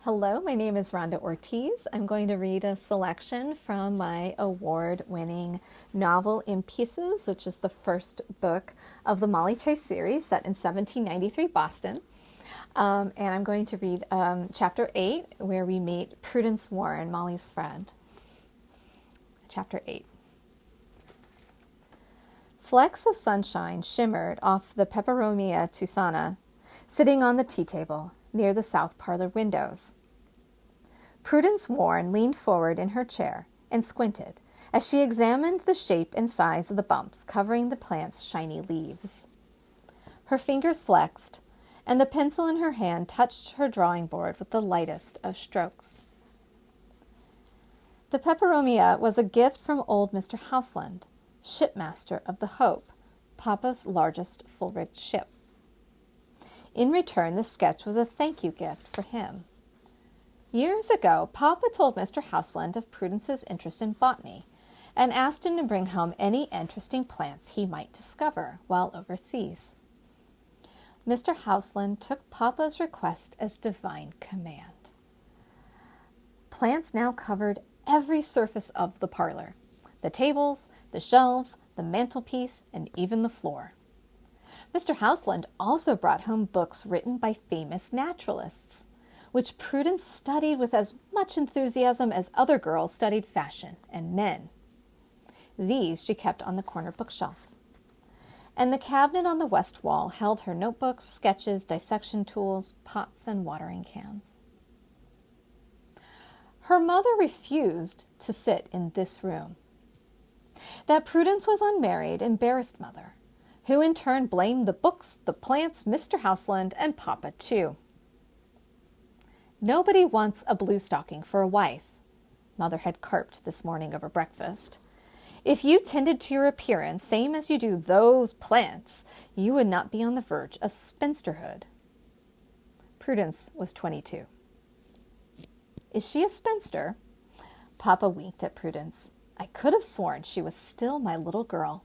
Hello, my name is Rhonda Ortiz. I'm going to read a selection from my award-winning novel In Pieces, which is the first book of the Molly Chase series set in 1793 Boston. And I'm going to read Chapter 8, where we meet Prudence Warren, Molly's friend. Chapter 8. Flecks of sunshine shimmered off the Peperomia Tusana, sitting on the tea table near the south parlor windows. Prudence Warren leaned forward in her chair and squinted as she examined the shape and size of the bumps covering the plant's shiny leaves. Her fingers flexed, and the pencil in her hand touched her drawing board with the lightest of strokes. The Peperomia was a gift from old Mr. Houseland, shipmaster of the Hope, Papa's largest full-rigged ship. In return, the sketch was a thank-you gift for him. Years ago, Papa told Mr. Houseland of Prudence's interest in botany and asked him to bring home any interesting plants he might discover while overseas. Mr. Houseland took Papa's request as divine command. Plants now covered every surface of the parlor: the tables, the shelves, the mantelpiece, and even the floor. Mr. Houseland also brought home books written by famous naturalists, which Prudence studied with as much enthusiasm as other girls studied fashion and men. These she kept on the corner bookshelf. And the cabinet on the west wall held her notebooks, sketches, dissection tools, pots, and watering cans. Her mother refused to sit in this room. That Prudence was unmarried embarrassed Mother, who in turn blamed the books, the plants, Mr. Houseland, and Papa too. Nobody wants a blue stocking for a wife, Mother had carped this morning over breakfast. If you tended to your appearance same as you do those plants, you would not be on the verge of spinsterhood. Prudence was 22. Is she a spinster? Papa winked at Prudence. I could have sworn she was still my little girl.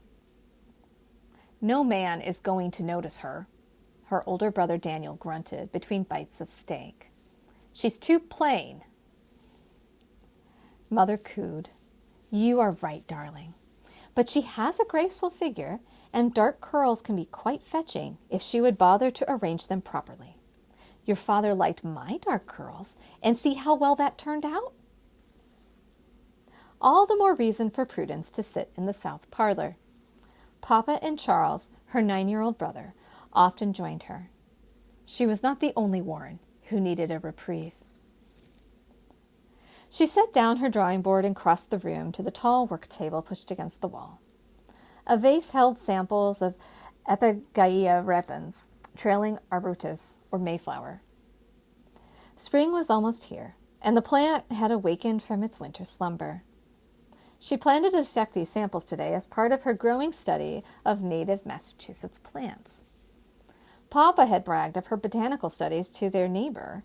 No man is going to notice her, her older brother Daniel grunted between bites of steak. She's too plain. Mother cooed. You are right, darling. But she has a graceful figure, and dark curls can be quite fetching if she would bother to arrange them properly. Your father liked my dark curls, and see how well that turned out? All the more reason for Prudence to sit in the south parlor. Papa and Charles, her 9-year-old brother, often joined her. She was not the only Warren who needed a reprieve. She set down her drawing board and crossed the room to the tall work table pushed against the wall. A vase held samples of Epigæa repens, trailing arbutus or mayflower. Spring was almost here, and the plant had awakened from its winter slumber. She planned to dissect these samples today as part of her growing study of native Massachusetts plants. Papa had bragged of her botanical studies to their neighbor,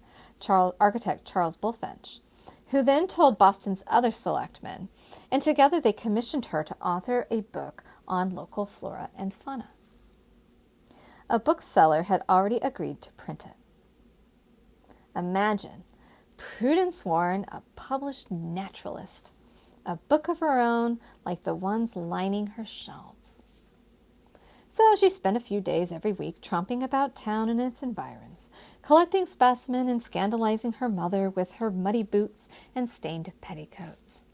architect Charles Bulfinch, who then told Boston's other selectmen, and together they commissioned her to author a book on local flora and fauna. A bookseller had already agreed to print it. Imagine Prudence Warren, a published naturalist, a book of her own like the ones lining her shelves. So she spent a few days every week tromping about town and its environs, collecting specimens and scandalizing her mother with her muddy boots and stained petticoats.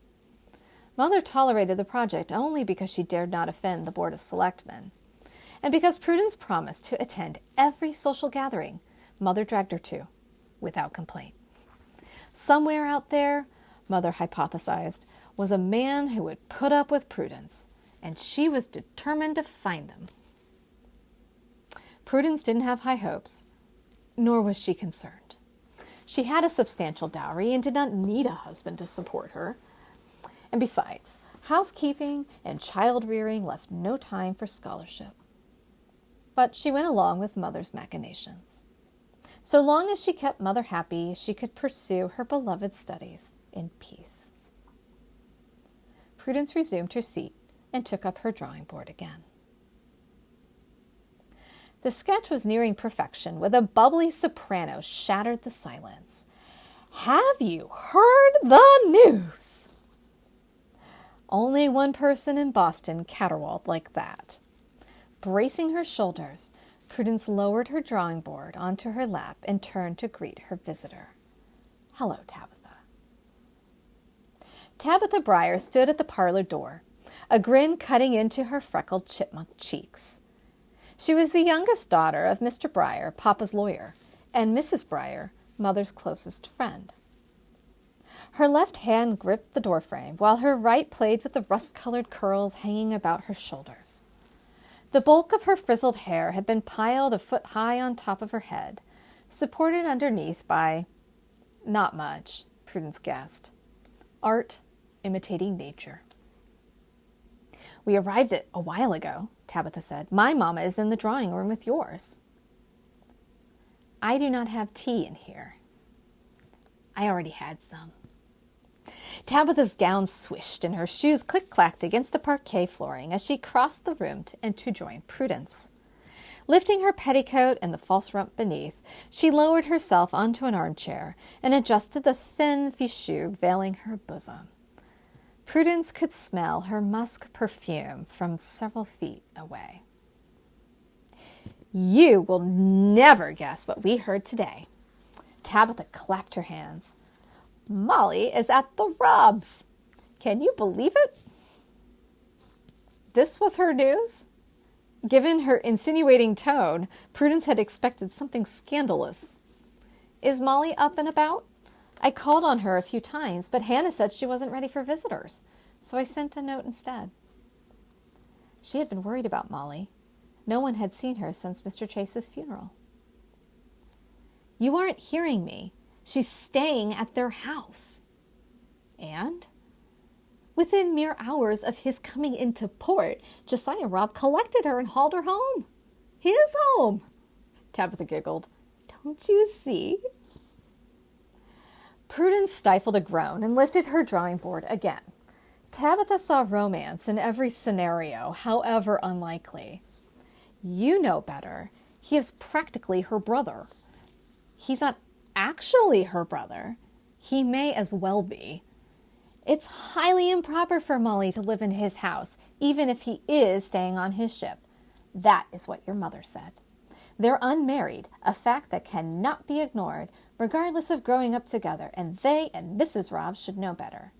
Mother tolerated the project only because she dared not offend the Board of Selectmen. And because Prudence promised to attend every social gathering Mother dragged her to, without complaint. Somewhere out there, Mother hypothesized, was a man who would put up with Prudence, and she was determined to find them. Prudence didn't have high hopes, nor was she concerned. She had a substantial dowry and did not need a husband to support her. And besides, housekeeping and child-rearing left no time for scholarship. But she went along with Mother's machinations. So long as she kept Mother happy, she could pursue her beloved studies in peace. Prudence resumed her seat and took up her drawing board again. The sketch was nearing perfection when a bubbly soprano shattered the silence. Have you heard the news? Only one person in Boston caterwauled like that. Bracing her shoulders, Prudence lowered her drawing board onto her lap and turned to greet her visitor. Hello, Tabitha. Tabitha Breyer stood at the parlor door, a grin cutting into her freckled chipmunk cheeks. She was the youngest daughter of Mr. Breyer, Papa's lawyer, and Mrs. Breyer, Mother's closest friend. Her left hand gripped the doorframe, while her right played with the rust-colored curls hanging about her shoulders. The bulk of her frizzled hair had been piled a foot high on top of her head, supported underneath by, not much, Prudence guessed, art imitating nature. We arrived a while ago, Tabitha said. My mama is in the drawing room with yours. I do not have tea in here. I already had some. Tabitha's gown swished and her shoes click-clacked against the parquet flooring as she crossed the room to join Prudence. Lifting her petticoat and the false rump beneath, she lowered herself onto an armchair and adjusted the thin fichu veiling her bosom. Prudence could smell her musk perfume from several feet away. You will never guess what we heard today. Tabitha clapped her hands. Molly is at the Robs. Can you believe it? This was her news? Given her insinuating tone, Prudence had expected something scandalous. Is Molly up and about? I called on her a few times, but Hannah said she wasn't ready for visitors, so I sent a note instead. She had been worried about Molly. No one had seen her since Mr. Chase's funeral. You aren't hearing me. She's staying at their house. And within mere hours of his coming into port, Josiah Robb collected her and hauled her home. His home. Tabitha giggled. Don't you see? Prudence stifled a groan and lifted her drawing board again. Tabitha saw romance in every scenario, however unlikely. You know better. He is practically her brother. He's not actually her brother. He may as well be. It's highly improper for Molly to live in his house, even if he is staying on his ship. That is what your mother said. They're unmarried, a fact that cannot be ignored, regardless of growing up together, and they and Mrs. Robb should know better.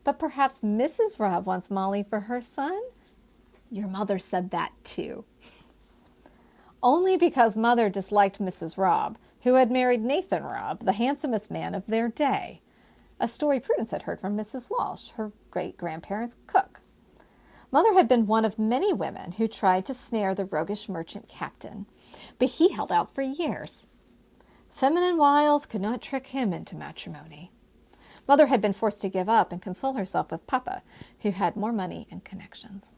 But perhaps Mrs. Robb wants Molly for her son? Your mother said that too. Only because Mother disliked Mrs. Robb, who had married Nathan Robb, the handsomest man of their day. A story Prudence had heard from Mrs. Walsh, her great-grandparents' cook. Mother had been one of many women who tried to snare the roguish merchant captain, but he held out for years. Feminine wiles could not trick him into matrimony. Mother had been forced to give up and console herself with Papa, who had more money and connections.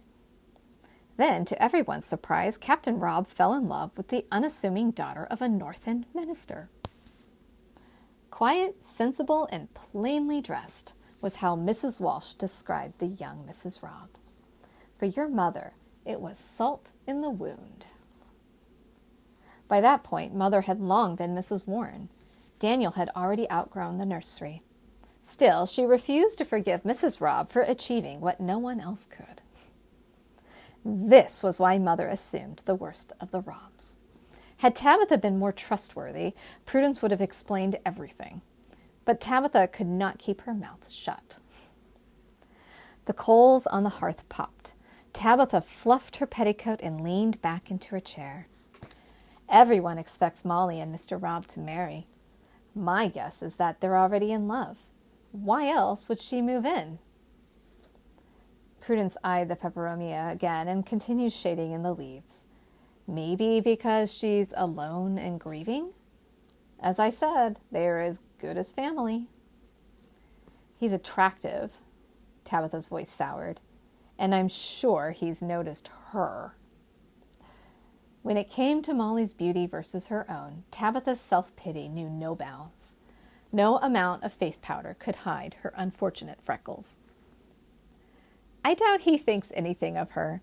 Then, to everyone's surprise, Captain Robb fell in love with the unassuming daughter of a North End minister. Quiet, sensible, and plainly dressed was how Mrs. Walsh described the young Mrs. Robb. For your mother, it was salt in the wound. By that point, Mother had long been Mrs. Warren. Daniel had already outgrown the nursery. Still, she refused to forgive Mrs. Robb for achieving what no one else could. This was why Mother assumed the worst of the Robbs. Had Tabitha been more trustworthy, Prudence would have explained everything. But Tabitha could not keep her mouth shut. The coals on the hearth popped. Tabitha fluffed her petticoat and leaned back into her chair. Everyone expects Molly and Mr. Robb to marry. My guess is that they're already in love. Why else would she move in? Prudence eyed the peperomia again and continued shading in the leaves. Maybe because she's alone and grieving? As I said, they're as good as family. He's attractive, Tabitha's voice soured, and I'm sure he's noticed her. When it came to Molly's beauty versus her own, Tabitha's self-pity knew no bounds. No amount of face powder could hide her unfortunate freckles. I doubt he thinks anything of her.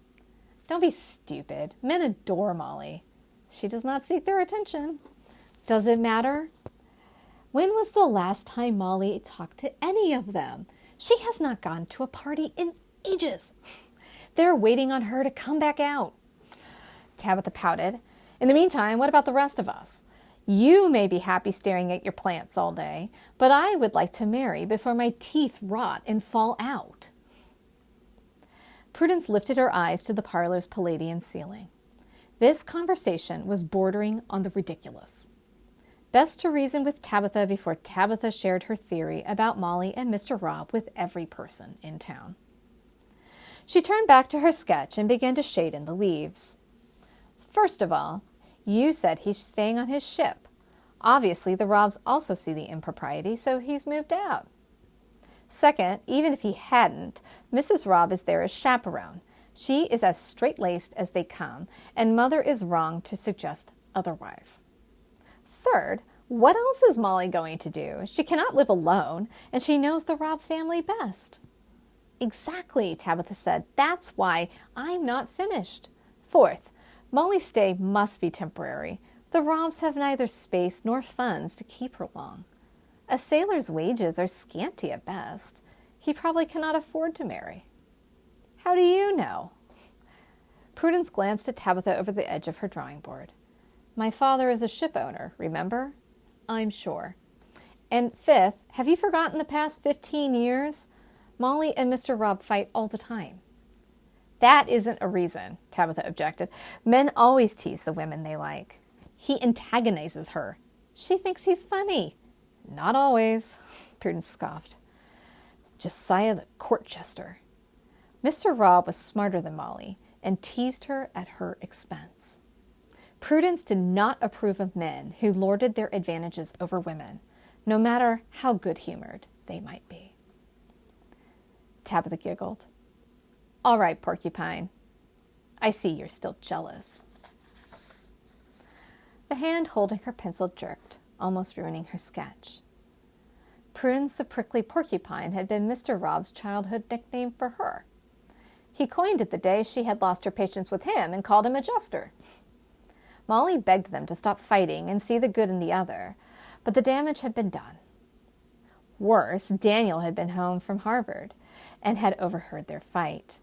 Don't be stupid. Men adore Molly. She does not seek their attention. Does it matter? When was the last time Molly talked to any of them? She has not gone to a party in ages. They're waiting on her to come back out. Tabitha pouted. In the meantime, what about the rest of us? You may be happy staring at your plants all day, but I would like to marry before my teeth rot and fall out. Prudence lifted her eyes to the parlor's Palladian ceiling. This conversation was bordering on the ridiculous. Best to reason with Tabitha before Tabitha shared her theory about Molly and Mr. Rob with every person in town. She turned back to her sketch and began to shade in the leaves. First of all, you said he's staying on his ship. Obviously, the Robs also see the impropriety, so he's moved out. Second, even if he hadn't, Mrs. Rob is there as chaperone. She is as straight-laced as they come, and Mother is wrong to suggest otherwise. Third, what else is Molly going to do? She cannot live alone, and she knows the Rob family best. Exactly, Tabitha said. That's why I'm not finished. Fourth, Molly's stay must be temporary. The Robs have neither space nor funds to keep her long. A sailor's wages are scanty at best. He probably cannot afford to marry. How do you know? Prudence glanced at Tabitha over the edge of her drawing board. My father is a ship owner, remember? I'm sure. And fifth, have you forgotten the past 15 years? Molly and Mr. Rob fight all the time. That isn't a reason, Tabitha objected. Men always tease the women they like. He antagonizes her. She thinks he's funny. Not always, Prudence scoffed. Josiah the court jester. Mr. Rob was smarter than Molly and teased her at her expense. Prudence did not approve of men who lorded their advantages over women, no matter how good-humored they might be. Tabitha giggled. All right, Porcupine. I see you're still jealous. The hand holding her pencil jerked, almost ruining her sketch. Prudence the prickly porcupine had been Mr. Rob's childhood nickname for her. He coined it the day she had lost her patience with him and called him a jester. Molly begged them to stop fighting and see the good in the other, but the damage had been done. Worse, Daniel had been home from Harvard and had overheard their fight.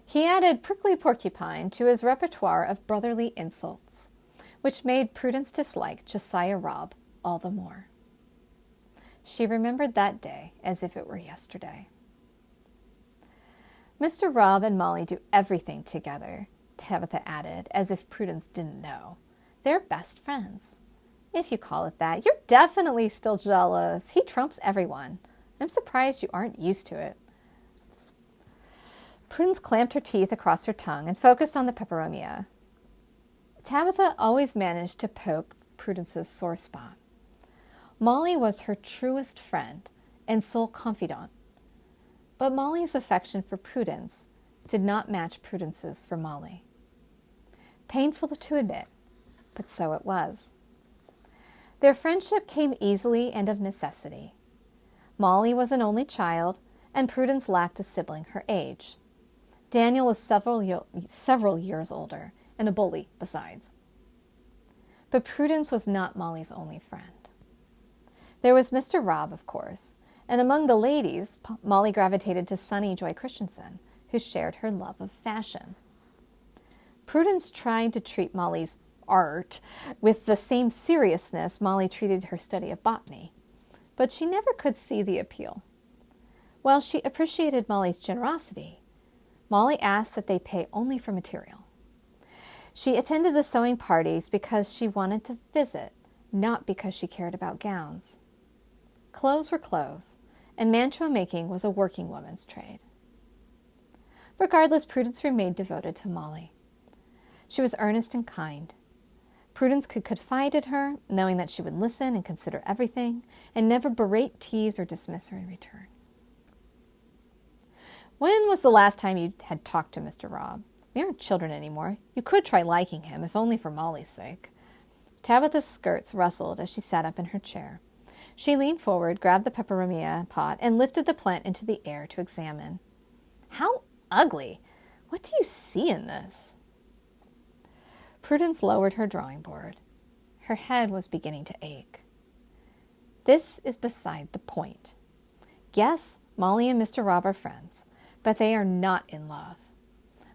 He added prickly porcupine to his repertoire of brotherly insults, which made Prudence dislike Josiah Rob all the more. She remembered that day as if it were yesterday. Mr. Rob and Molly do everything together, Tabitha added, as if Prudence didn't know. They're best friends. If you call it that, you're definitely still jealous. He trumps everyone. I'm surprised you aren't used to it. Prudence clamped her teeth across her tongue and focused on the peperomia. Tabitha always managed to poke Prudence's sore spot. Molly was her truest friend and sole confidant, but Molly's affection for Prudence did not match Prudence's for Molly. Painful to admit, but so it was. Their friendship came easily and of necessity. Molly was an only child, and Prudence lacked a sibling her age. Daniel was several years older, and a bully besides. But Prudence was not Molly's only friend. There was Mr. Rob, of course, and among the ladies, Molly gravitated to Sunny Joy Christensen, who shared her love of fashion. Prudence tried to treat Molly's art with the same seriousness Molly treated her study of botany, but she never could see the appeal. While she appreciated Molly's generosity, Molly asked that they pay only for material. She attended the sewing parties because she wanted to visit, not because she cared about gowns. Clothes were clothes, and mantua making was a working woman's trade. Regardless, Prudence remained devoted to Molly. She was earnest and kind. Prudence could confide in her, knowing that she would listen and consider everything, and never berate, tease, or dismiss her in return. When was the last time you had talked to Mr. Rob? We aren't children anymore. You could try liking him, if only for Molly's sake. Tabitha's skirts rustled as she sat up in her chair. She leaned forward, grabbed the peperomia pot, and lifted the plant into the air to examine. How ugly! What do you see in this? Prudence lowered her drawing board. Her head was beginning to ache. This is beside the point. Yes, Molly and Mr. Rob are friends, but they are not in love.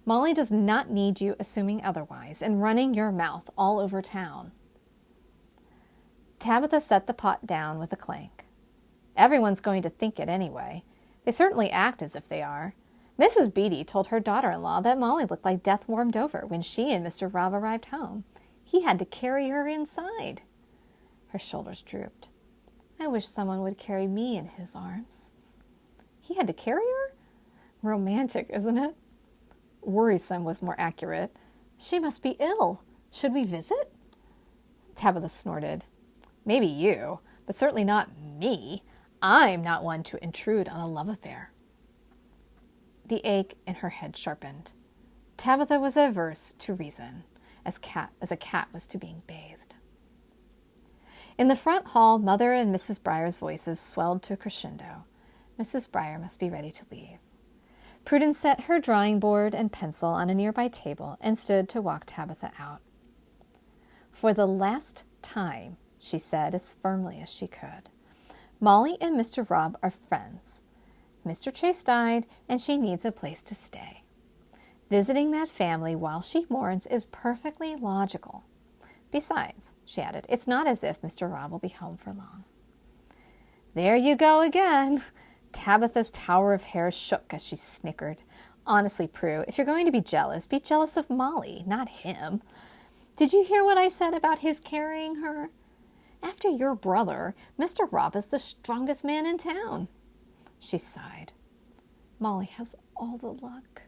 Molly does not need you assuming otherwise and running your mouth all over town. Tabitha set the pot down with a clank. Everyone's going to think it anyway. They certainly act as if they are. Mrs. Beatty told her daughter-in-law that Molly looked like death warmed over when she and Mr. Rob arrived home. He had to carry her inside. Her shoulders drooped. I wish someone would carry me in his arms. He had to carry her? Romantic, isn't it? Worrisome was more accurate. She must be ill. Should we visit? Tabitha snorted. Maybe you, but certainly not me. I'm not one to intrude on a love affair. The ache in her head sharpened. Tabitha was averse to reason, as a cat was to being bathed. In the front hall, Mother and Mrs. Breyer's voices swelled to a crescendo. Mrs. Breyer must be ready to leave. Prudence set her drawing board and pencil on a nearby table and stood to walk Tabitha out. For the last time, she said as firmly as she could, Molly and Mr. Rob are friends. Mr. Chase died, and she needs a place to stay. Visiting that family while she mourns is perfectly logical. Besides, she added, it's not as if Mr. Rob will be home for long. There you go again. Tabitha's tower of hair shook as she snickered. Honestly, Prue, if you're going to be jealous of Molly, not him. Did you hear what I said about his carrying her? After your brother, Mr. Rob is the strongest man in town. She sighed. Molly has all the luck.